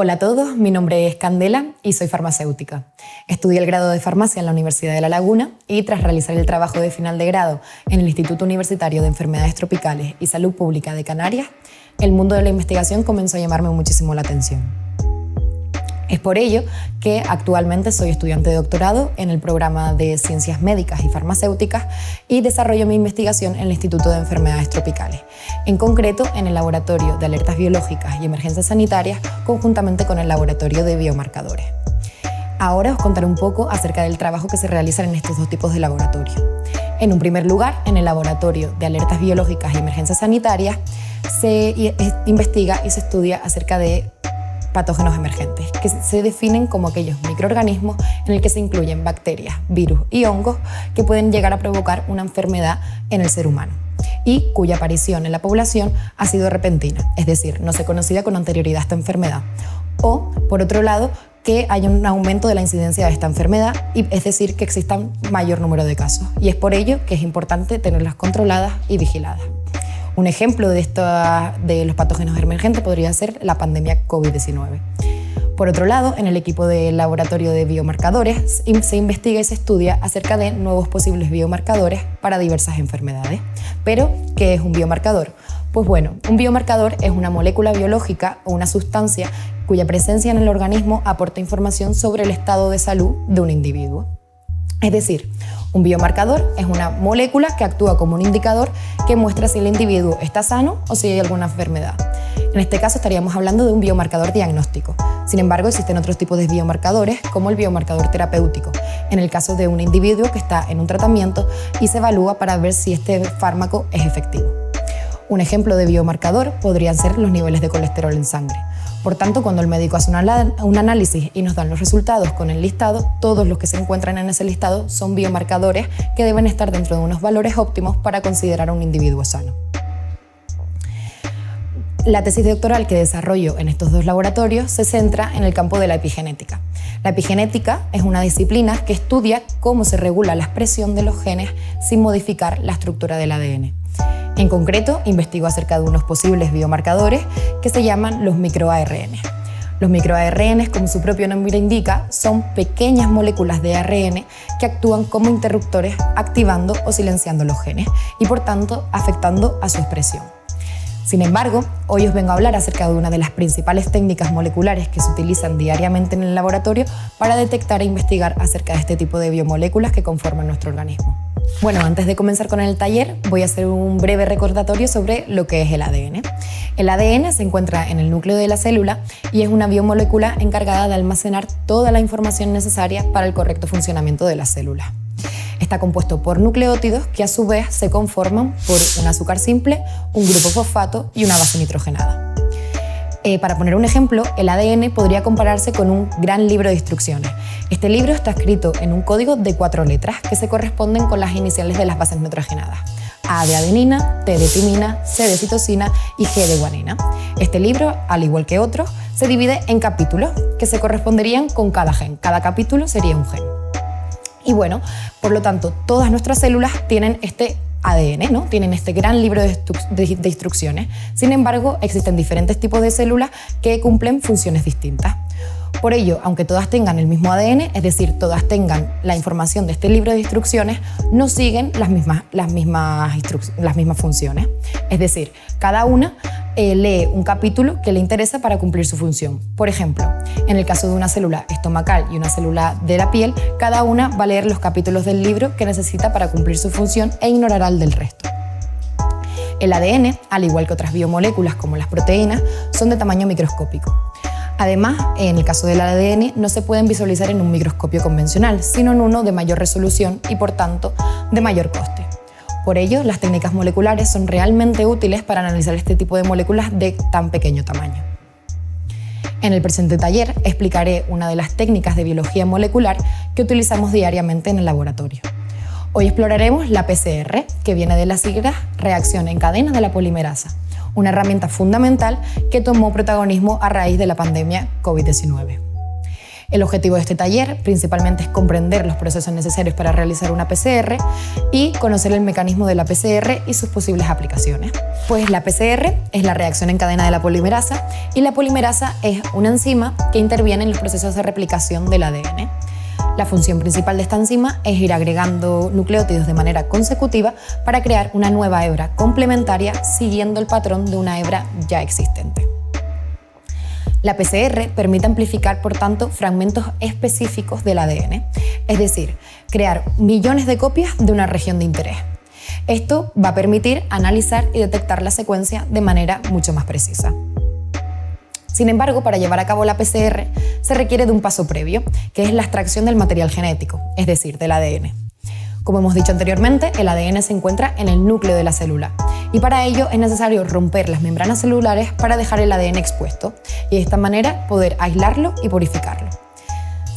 Hola a todos, mi nombre es Candela y soy farmacéutica. Estudié el grado de farmacia en la Universidad de La Laguna y tras realizar el trabajo de final de grado en el Instituto Universitario de Enfermedades Tropicales y Salud Pública de Canarias, el mundo de la investigación comenzó a llamarme muchísimo la atención. Es por ello que actualmente soy estudiante de doctorado en el programa de Ciencias Médicas y Farmacéuticas y desarrollo mi investigación en el Instituto de Enfermedades Tropicales, en concreto en el Laboratorio de Alertas Biológicas y Emergencias Sanitarias, conjuntamente con el Laboratorio de Biomarcadores. Ahora os contaré un poco acerca del trabajo que se realiza en estos dos tipos de laboratorio. En un primer lugar, en el Laboratorio de Alertas Biológicas y Emergencias Sanitarias, se investiga y se estudia acerca de patógenos emergentes, que se definen como aquellos microorganismos en el que se incluyen bacterias, virus y hongos que pueden llegar a provocar una enfermedad en el ser humano y cuya aparición en la población ha sido repentina, es decir, no se conocía con anterioridad esta enfermedad. O, por otro lado, que haya un aumento de la incidencia de esta enfermedad, es decir, que existan mayor número de casos. Y es por ello que es importante tenerlas controladas y vigiladas. Un ejemplo de los patógenos emergentes podría ser la pandemia COVID-19. Por otro lado, en el equipo del Laboratorio de Biomarcadores se investiga y se estudia acerca de nuevos posibles biomarcadores para diversas enfermedades. Pero, ¿qué es un biomarcador? Pues bueno, un biomarcador es una molécula biológica o una sustancia cuya presencia en el organismo aporta información sobre el estado de salud de un individuo. Es decir, un biomarcador es una molécula que actúa como un indicador que muestra si el individuo está sano o si hay alguna enfermedad. En este caso estaríamos hablando de un biomarcador diagnóstico. Sin embargo, existen otros tipos de biomarcadores, como el biomarcador terapéutico, en el caso de un individuo que está en un tratamiento y se evalúa para ver si este fármaco es efectivo. Un ejemplo de biomarcador podrían ser los niveles de colesterol en sangre. Por tanto, cuando el médico hace un análisis y nos dan los resultados con el listado, todos los que se encuentran en ese listado son biomarcadores que deben estar dentro de unos valores óptimos para considerar a un individuo sano. La tesis doctoral que desarrollo en estos dos laboratorios se centra en el campo de la epigenética. La epigenética es una disciplina que estudia cómo se regula la expresión de los genes sin modificar la estructura del ADN. En concreto, investigo acerca de unos posibles biomarcadores que se llaman los microARN. Los microARN, como su propio nombre indica, son pequeñas moléculas de ARN que actúan como interruptores activando o silenciando los genes y, por tanto, afectando a su expresión. Sin embargo, hoy os vengo a hablar acerca de una de las principales técnicas moleculares que se utilizan diariamente en el laboratorio para detectar e investigar acerca de este tipo de biomoléculas que conforman nuestro organismo. Bueno, antes de comenzar con el taller, voy a hacer un breve recordatorio sobre lo que es el ADN. El ADN se encuentra en el núcleo de la célula y es una biomolécula encargada de almacenar toda la información necesaria para el correcto funcionamiento de la célula. Está compuesto por nucleótidos que a su vez se conforman por un azúcar simple, un grupo fosfato y una base nitrogenada. Para poner un ejemplo, el ADN podría compararse con un gran libro de instrucciones. Este libro está escrito en un código de 4 letras que se corresponden con las iniciales de las bases nitrogenadas. A de adenina, T de timina, C de citosina y G de guanina. Este libro, al igual que otros, se divide en capítulos que se corresponderían con cada gen. Cada capítulo sería un gen. Y bueno, por lo tanto, todas nuestras células tienen este ADN, ¿no? Tienen este gran libro de instrucciones. Sin embargo, existen diferentes tipos de células que cumplen funciones distintas. Por ello, aunque todas tengan el mismo ADN, es decir, todas tengan la información de este libro de instrucciones, no siguen las mismas funciones. Es decir, cada una lee un capítulo que le interesa para cumplir su función. Por ejemplo, en el caso de una célula estomacal y una célula de la piel, cada una va a leer los capítulos del libro que necesita para cumplir su función e ignorará el del resto. El ADN, al igual que otras biomoléculas como las proteínas, son de tamaño microscópico. Además, en el caso del ADN no se pueden visualizar en un microscopio convencional, sino en uno de mayor resolución y, por tanto, de mayor coste. Por ello, las técnicas moleculares son realmente útiles para analizar este tipo de moléculas de tan pequeño tamaño. En el presente taller explicaré una de las técnicas de biología molecular que utilizamos diariamente en el laboratorio. Hoy exploraremos la PCR, que viene de las siglas reacción en cadena de la polimerasa, una herramienta fundamental que tomó protagonismo a raíz de la pandemia COVID-19. El objetivo de este taller principalmente es comprender los procesos necesarios para realizar una PCR y conocer el mecanismo de la PCR y sus posibles aplicaciones. Pues la PCR es la reacción en cadena de la polimerasa y la polimerasa es una enzima que interviene en los procesos de replicación del ADN. La función principal de esta enzima es ir agregando nucleótidos de manera consecutiva para crear una nueva hebra complementaria siguiendo el patrón de una hebra ya existente. La PCR permite amplificar, por tanto, fragmentos específicos del ADN, es decir, crear millones de copias de una región de interés. Esto va a permitir analizar y detectar la secuencia de manera mucho más precisa. Sin embargo, para llevar a cabo la PCR se requiere de un paso previo, que es la extracción del material genético, es decir, del ADN. Como hemos dicho anteriormente, el ADN se encuentra en el núcleo de la célula y para ello es necesario romper las membranas celulares para dejar el ADN expuesto y de esta manera poder aislarlo y purificarlo.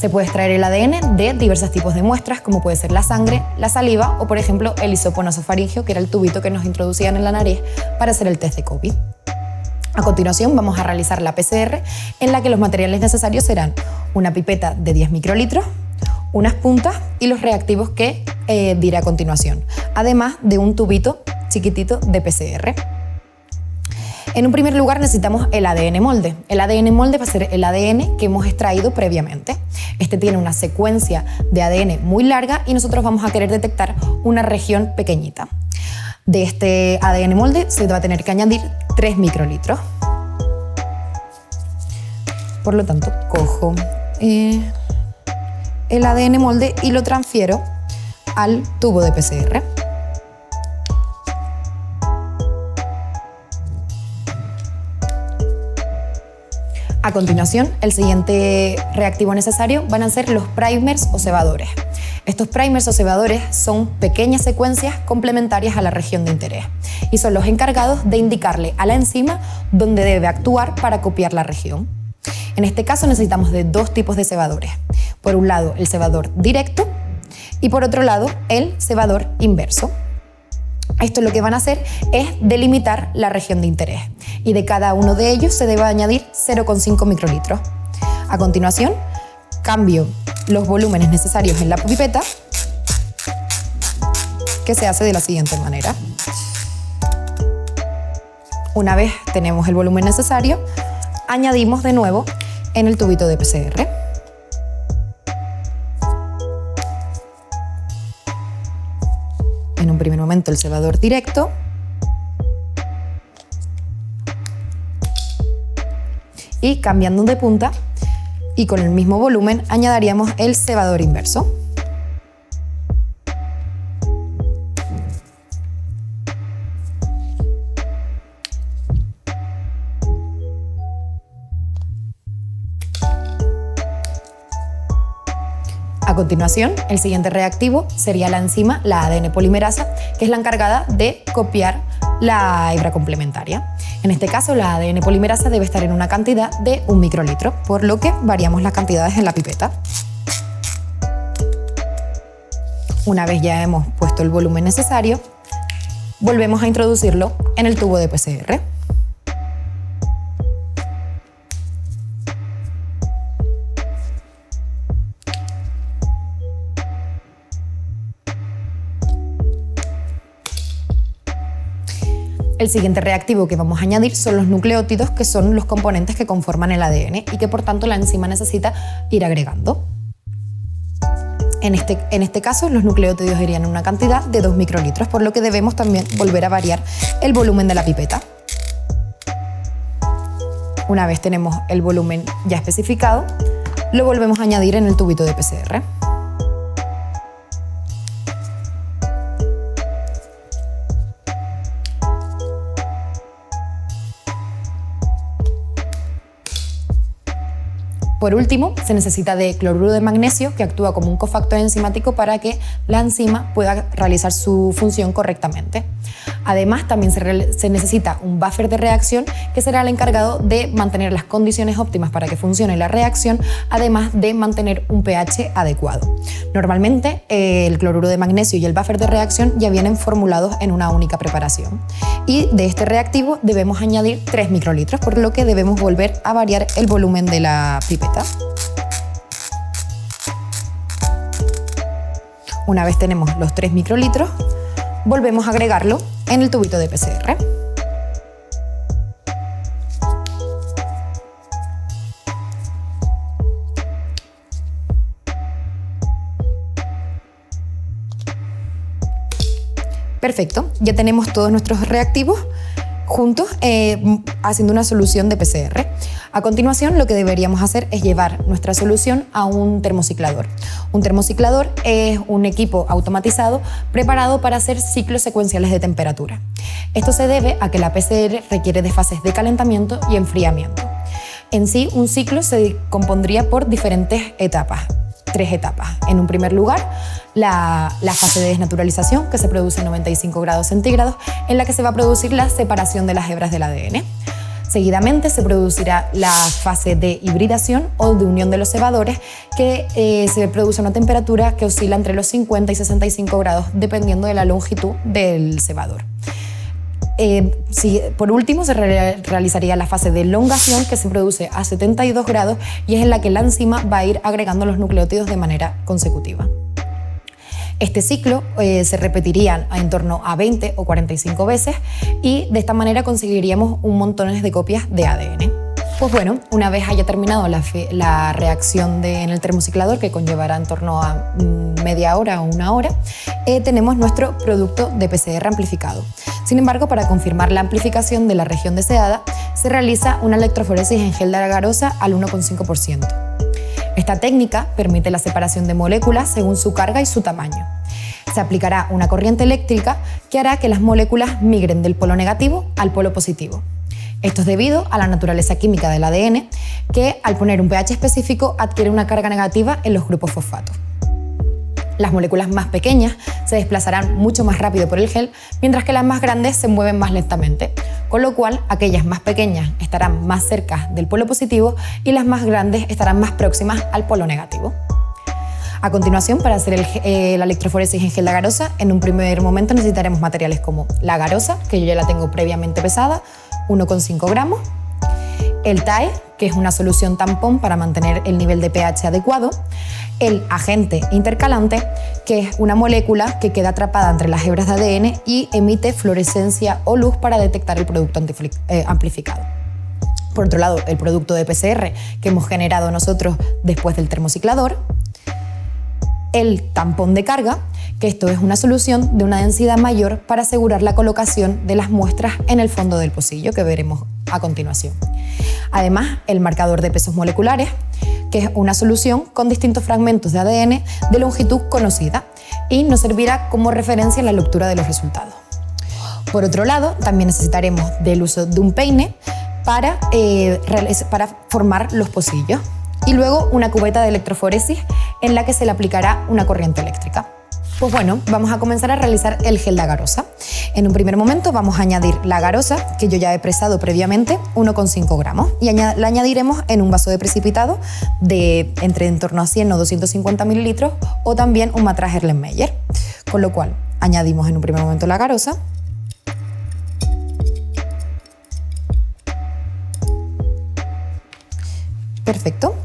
Se puede extraer el ADN de diversos tipos de muestras, como puede ser la sangre, la saliva o, por ejemplo, el hisopo nasofaringeo, que era el tubito que nos introducían en la nariz para hacer el test de COVID. A continuación vamos a realizar la PCR, en la que los materiales necesarios serán una pipeta de 10 microlitros, unas puntas y los reactivos que diré a continuación, además de un tubito chiquitito de PCR. En un primer lugar necesitamos el ADN molde. El ADN molde va a ser el ADN que hemos extraído previamente. Este tiene una secuencia de ADN muy larga y nosotros vamos a querer detectar una región pequeñita. De este ADN molde se va a tener que añadir 3 microlitros. Por lo tanto, cojo el ADN molde y lo transfiero al tubo de PCR. A continuación, el siguiente reactivo necesario van a ser los primers o cebadores. Estos primers o cebadores son pequeñas secuencias complementarias a la región de interés y son los encargados de indicarle a la enzima dónde debe actuar para copiar la región. En este caso necesitamos de dos tipos de cebadores. Por un lado, el cebador directo y por otro lado, el cebador inverso. Esto lo que van a hacer es delimitar la región de interés y de cada uno de ellos se debe añadir 0,5 microlitros. A continuación, cambio los volúmenes necesarios en la pipeta, que se hace de la siguiente manera. Una vez tenemos el volumen necesario, añadimos de nuevo en el tubito de PCR. En un primer momento el cebador directo y cambiando de punta y con el mismo volumen añadiríamos el cebador inverso. A continuación, el siguiente reactivo sería la enzima, la ADN polimerasa, que es la encargada de copiar la hebra complementaria. En este caso, la ADN polimerasa debe estar en una cantidad de 1 microlitro, por lo que variamos las cantidades en la pipeta. Una vez ya hemos puesto el volumen necesario, volvemos a introducirlo en el tubo de PCR. El siguiente reactivo que vamos a añadir son los nucleótidos, que son los componentes que conforman el ADN y que por tanto la enzima necesita ir agregando. En este caso, los nucleótidos irían en una cantidad de 2 microlitros, por lo que debemos también volver a variar el volumen de la pipeta. Una vez tenemos el volumen ya especificado, lo volvemos a añadir en el tubito de PCR. Por último, se necesita de cloruro de magnesio, que actúa como un cofactor enzimático para que la enzima pueda realizar su función correctamente. Además, también se necesita un buffer de reacción, que será el encargado de mantener las condiciones óptimas para que funcione la reacción, además de mantener un pH adecuado. Normalmente, el cloruro de magnesio y el buffer de reacción ya vienen formulados en una única preparación. Y de este reactivo debemos añadir 3 microlitros, por lo que debemos volver a variar el volumen de la pipeta. Una vez tenemos los 3 microlitros, volvemos a agregarlo en el tubito de PCR. Perfecto, ya tenemos todos nuestros reactivos juntos haciendo una solución de PCR. A continuación, lo que deberíamos hacer es llevar nuestra solución a un termociclador. Un termociclador es un equipo automatizado preparado para hacer ciclos secuenciales de temperatura. Esto se debe a que la PCR requiere de fases de calentamiento y enfriamiento. En sí, un ciclo se compondría por diferentes etapas. 3 etapas. En un primer lugar, la fase de desnaturalización, que se produce a 95 grados centígrados, en la que se va a producir la separación de las hebras del ADN. Seguidamente se producirá la fase de hibridación o de unión de los cebadores, que se produce a una temperatura que oscila entre los 50 y 65 grados, dependiendo de la longitud del cebador. Por último, se realizaría la fase de elongación, que se produce a 72 grados y es en la que la enzima va a ir agregando los nucleótidos de manera consecutiva. Este ciclo se repetiría en torno a 20 o 45 veces y de esta manera conseguiríamos un montón de copias de ADN. Pues bueno, una vez haya terminado la reacción en el termociclador, que conllevará en torno a media hora o una hora, tenemos nuestro producto de PCR amplificado. Sin embargo, para confirmar la amplificación de la región deseada, se realiza una electroforesis en gel de agarosa al 1,5%. Esta técnica permite la separación de moléculas según su carga y su tamaño. Se aplicará una corriente eléctrica que hará que las moléculas migren del polo negativo al polo positivo. Esto es debido a la naturaleza química del ADN, que al poner un pH específico adquiere una carga negativa en los grupos fosfato. Las moléculas más pequeñas se desplazarán mucho más rápido por el gel, mientras que las más grandes se mueven más lentamente, con lo cual aquellas más pequeñas estarán más cerca del polo positivo y las más grandes estarán más próximas al polo negativo. A continuación, para hacer la electroforesis en gel de agarosa, en un primer momento necesitaremos materiales como la agarosa, que yo ya la tengo previamente pesada, 1,5 gramos, el TAE, que es una solución tampón para mantener el nivel de pH adecuado, el agente intercalante, que es una molécula que queda atrapada entre las hebras de ADN y emite fluorescencia o luz para detectar el producto amplificado. Por otro lado, el producto de PCR que hemos generado nosotros después del termociclador, el tampón de carga, que esto es una solución de una densidad mayor para asegurar la colocación de las muestras en el fondo del pocillo, que veremos a continuación. Además, el marcador de pesos moleculares, que es una solución con distintos fragmentos de ADN de longitud conocida y nos servirá como referencia en la lectura de los resultados. Por otro lado, también necesitaremos del uso de un peine para formar los pocillos y luego una cubeta de electroforesis en la que se le aplicará una corriente eléctrica. Pues bueno, vamos a comenzar a realizar el gel de agarosa. En un primer momento vamos a añadir la agarosa, que yo ya he presado previamente, 1,5 gramos, y la añadiremos en un vaso de precipitado de en torno a 100 o 250 mililitros o también un matraz Erlenmeyer. Con lo cual, añadimos en un primer momento la agarosa. Perfecto.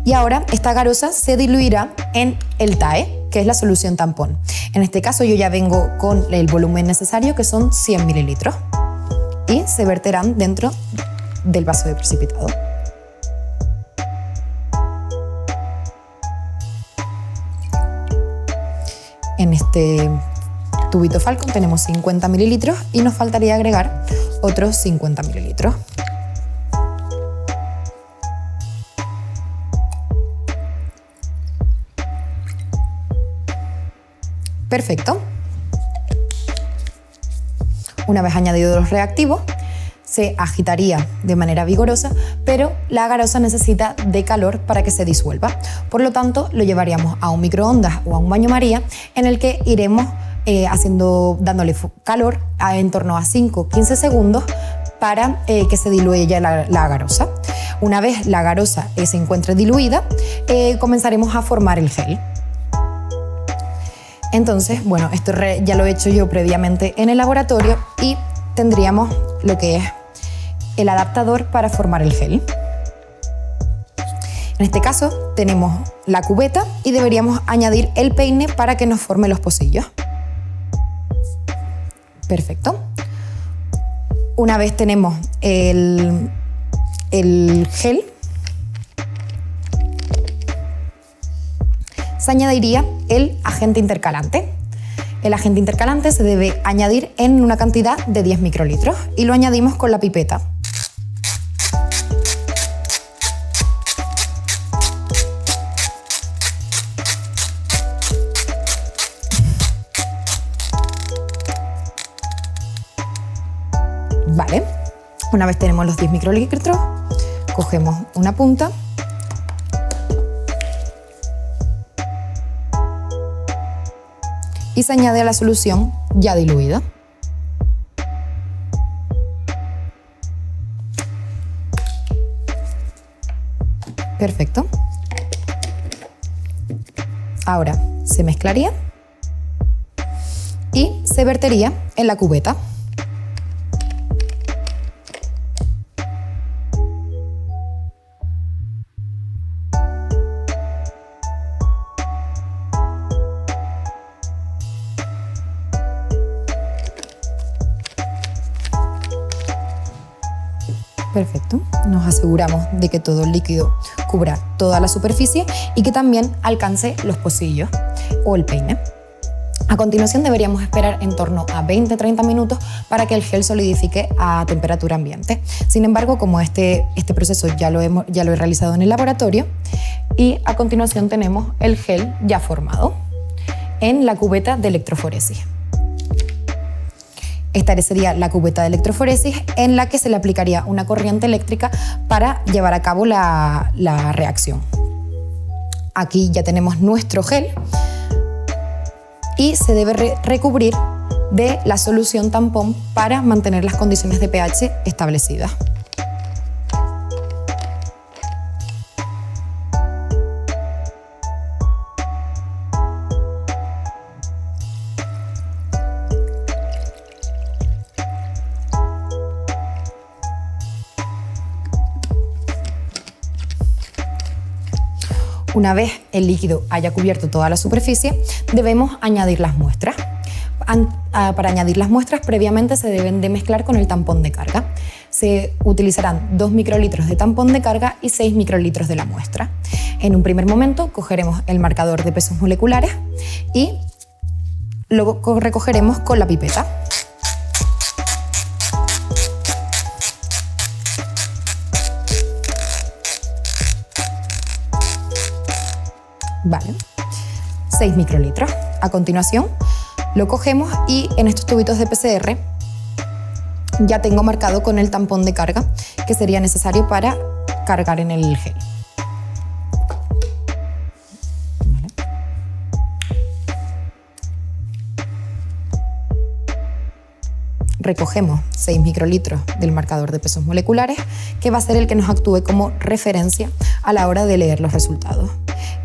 Y ahora esta agarosa se diluirá en el TAE, que es la solución tampón. En este caso yo ya vengo con el volumen necesario, que son 100 mililitros, y se verterán dentro del vaso de precipitado. En este tubito Falcon tenemos 50 mililitros y nos faltaría agregar otros 50 mililitros. Perfecto. Una vez añadidos los reactivos, se agitaría de manera vigorosa, pero la agarosa necesita de calor para que se disuelva. Por lo tanto, lo llevaríamos a un microondas o a un baño María, en el que iremos dándole calor en torno a 5-15 segundos para que se diluya la agarosa. Una vez la agarosa se encuentre diluida, comenzaremos a formar el gel. Entonces, bueno, esto ya lo he hecho yo previamente en el laboratorio y tendríamos lo que es el adaptador para formar el gel. En este caso tenemos la cubeta y deberíamos añadir el peine para que nos forme los pocillos. Perfecto. Una vez tenemos el gel, se añadiría el agente intercalante. El agente intercalante se debe añadir en una cantidad de 10 microlitros y lo añadimos con la pipeta. Vale, una vez tenemos los 10 microlitros, cogemos una punta y se añade a la solución ya diluida. Perfecto. Ahora se mezclaría y se vertería en la cubeta. Perfecto, nos aseguramos de que todo el líquido cubra toda la superficie y que también alcance los pocillos o el peine. A continuación deberíamos esperar en torno a 20-30 minutos para que el gel solidifique a temperatura ambiente. Sin embargo, como este proceso ya lo he realizado en el laboratorio, y a continuación tenemos el gel ya formado en la cubeta de electroforesis. Esta sería la cubeta de electroforesis en la que se le aplicaría una corriente eléctrica para llevar a cabo la reacción. Aquí ya tenemos nuestro gel y se debe recubrir de la solución tampón para mantener las condiciones de pH establecidas. Una vez el líquido haya cubierto toda la superficie, debemos añadir las muestras. Para añadir las muestras, previamente se deben de mezclar con el tampón de carga. Se utilizarán 2 microlitros de tampón de carga y 6 microlitros de la muestra. En un primer momento cogeremos el marcador de pesos moleculares y luego recogeremos con la pipeta. Vale, 6 microlitros. A continuación lo cogemos y en estos tubitos de PCR ya tengo marcado con el tampón de carga que sería necesario para cargar en el gel. Vale. Recogemos 6 microlitros del marcador de pesos moleculares, que va a ser el que nos actúe como referencia a la hora de leer los resultados,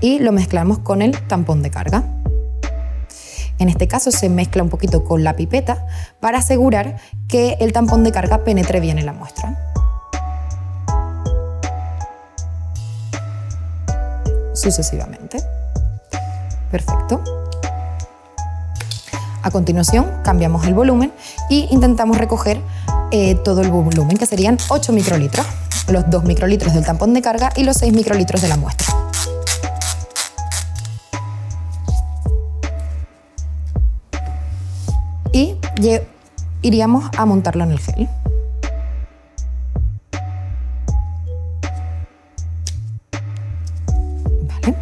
y lo mezclamos con el tampón de carga. En este caso se mezcla un poquito con la pipeta para asegurar que el tampón de carga penetre bien en la muestra. Sucesivamente. Perfecto. A continuación cambiamos el volumen e intentamos recoger todo el volumen, que serían 8 microlitros, los 2 microlitros del tampón de carga y los 6 microlitros de la muestra. Y iríamos a montarlo en el gel. Vale.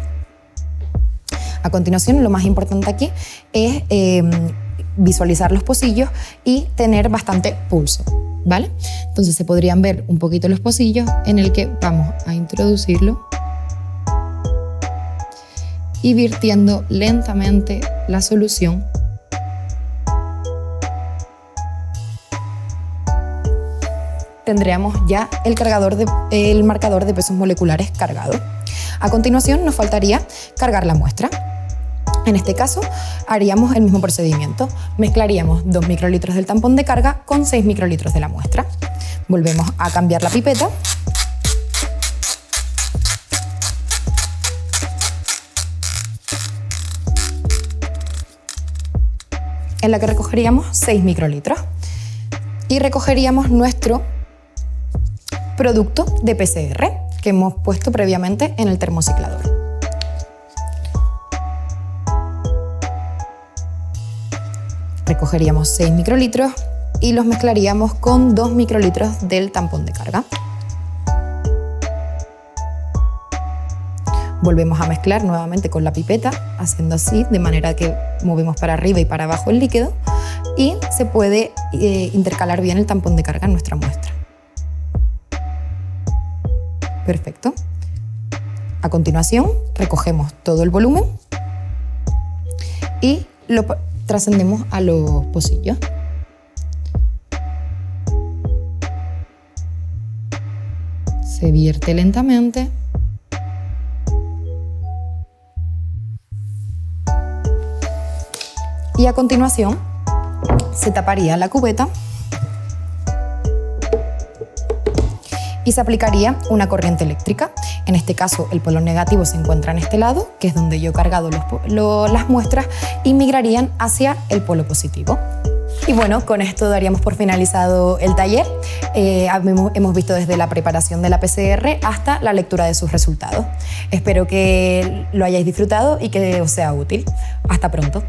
A continuación, lo más importante aquí es visualizar los pocillos y tener bastante pulso, ¿vale? Entonces se podrían ver un poquito los pocillos en el que vamos a introducirlo y virtiendo lentamente la solución. Tendríamos ya el marcador de pesos moleculares cargado. A continuación nos faltaría cargar la muestra. En este caso haríamos el mismo procedimiento. Mezclaríamos 2 microlitros del tampón de carga con 6 microlitros de la muestra. Volvemos a cambiar la pipeta. en la que recogeríamos 6 microlitros y recogeríamos nuestro producto de PCR que hemos puesto previamente en el termociclador. Recogeríamos 6 microlitros y los mezclaríamos con 2 microlitros del tampón de carga. Volvemos a mezclar nuevamente con la pipeta, haciendo así, de manera que movemos para arriba y para abajo el líquido y se puede intercalar bien el tampón de carga en nuestra muestra. Perfecto. A continuación, recogemos todo el volumen y lo trascendemos a los pocillos. Se vierte lentamente. Y a continuación se taparía la cubeta y se aplicaría una corriente eléctrica. En este caso el polo negativo se encuentra en este lado, que es donde yo he cargado las muestras, y migrarían hacia el polo positivo. Y bueno, con esto daríamos por finalizado el taller. Hemos visto desde la preparación de la PCR hasta la lectura de sus resultados. Espero que lo hayáis disfrutado y que os sea útil. Hasta pronto.